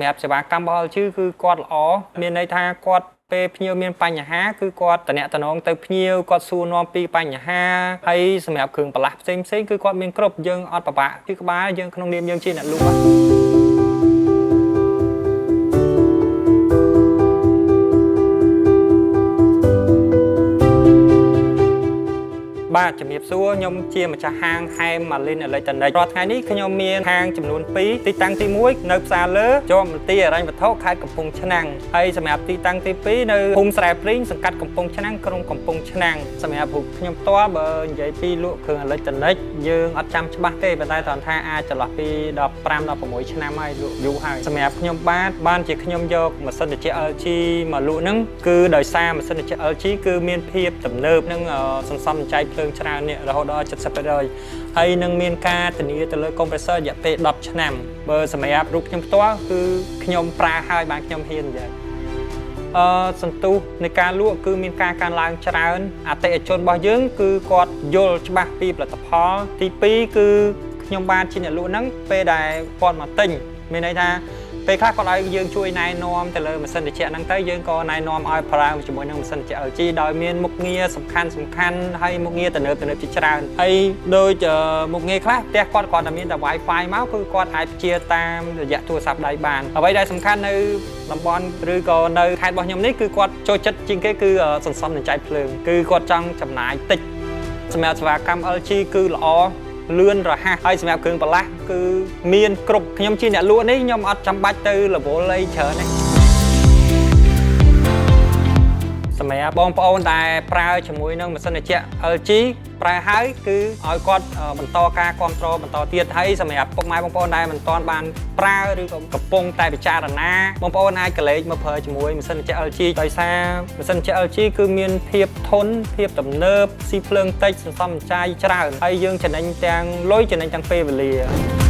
សម្រាប់សេវាកម្មរបស់ LG គឺគាត់ល្អមានន័យថាគាត់ពេលភ្ញៀវមានបញ្ហាគឺគាត់តំណតំណងទៅភ្ញៀវគាត់សួរនាំពីបញ្ហាហើយសម្រាប់គ្រឿងបន្លាស់ផ្សេងគឺគាត់មានគ្រប់យើងអត់ពិបាកពីក្បាលយើងក្នុងនាមយើងជាអ្នកលក់បាទជំរាបសួរខ្ញុំជាម្ចាស់ហាងហែមម៉ាលីនអេឡិចត្រូនិករាល់ថ្ងៃនេះខ្ញុំមានហាងចំនួន2ទីតាំងទី1នៅផ្សារលើជាប់មន្ទីរហិរញ្ញវត្ថុខេត្តកំពង់ឆ្នាំងហើយសម្រាប់ទីតាំងទី2នៅភូមិស្រែព្រីងសង្កាត់កំពង់ឆ្នាំងក្រុងកំពង់ឆ្នាំងសម្រាប់រូបខ្ញុំផ្ទាល់បើនិយាយពីលក់គ្រឿងអេឡិចត្រូនិកយើងអត់ចាំច្បាស់ទេប៉ុន្តែត្រង់ថាអាចចន្លោះពី15 16ឆ្នាំហើយលក់យូរហើយសម្រាប់ខ្ញុំបានជាខ្ញុំយកម៉ាស៊ីនត្រជាក់ LG មកលក់ហ្នឹងគឺដោយសារម៉ាស៊ីនត្រជាក់ LG គឺមានភាពទំនើបនិងសន្សំសំចៃភ្លើងច្រើននេះរហូតដល់ 70% ហើយនឹងមានការធានាទៅលើកុំប្រេស័ររយៈពេល10ឆ្នាំបើសម្រាប់រូបខ្ញុំផ្ទាល់គឺខ្ញុំប្រើហើយបានខ្ញុំហ៊ាននិយាយសន្ទុះនៃការលក់គឺមានការកើនឡើងច្រើនអតិថិជនរបស់យើងគឺគាត់យល់ច្បាស់ពីផលិតផលទី2គឺខ្ញុំបានជាអ្នកលក់ហ្នឹងពេលដែលគាត់មកទិញមានន័យថាពេលខ្លះគាត់ឲ្យយើងជួយណែនាំទៅលើម៉ាស៊ីនត្រជាក់ហ្នឹងទៅយើងក៏ណែនាំឲ្យប្រើជាមួយនឹងម៉ាស៊ីនត្រជាក់ LG ដោយមានមុខងារសំខាន់ហើយមុខងារទំនើបជាច្រើនហើយដូចមុខងារខ្លះផ្ទះគាត់តែមានតែ Wi-Fi មកគឺគាត់អាចព្យាតាមរយៈទូរស័ព្ទដៃបានអ្វីដែលសំខាន់នៅតំបន់ឬក៏នៅខេត្តរបស់ខ្ញុំនេះគឺគាត់ចូលចិត្តជាងគេគឺសន្សំសំចៃភ្លើងគឺគាត់ចង់ចំណាយតិចសម្រាប់សេវាកម្ម LG គឺល្អលឿនរហ័សហើយសម្រាប់គ្រឿងបន្លាស់គឺមានគ្រប់ខ្ញុំជាអ្នកលក់នេះខ្ញុំអត់ចាំបាច់ទៅរវល់អីច្រើនទេសម្រាប់បងប្អូនដែលប្រើជាមួយនឹងម៉ាស៊ីនត្រជាក់ LG ប្រើហើយគឺឲ្យគាត់បន្តការគាំទ្របន្តទៀតហើយសម្រាប់ពុកម៉ែបងប្អូនដែលមិនទាន់បានប្រើឬក៏កំពុងតែពិចារណាបងប្អូនអាចកលេចមកប្រើជាមួយម៉ាស៊ីនត្រជាក់ LG ដោយសារម៉ាស៊ីនត្រជាក់ LG គឺមានភាពធន់ភាពទំនើបស៊ីភ្លើងតិចសន្សំសំចៃច្រើនហើយយើងចំណេញទាំងលុយចំណេញទាំងពេលវេលា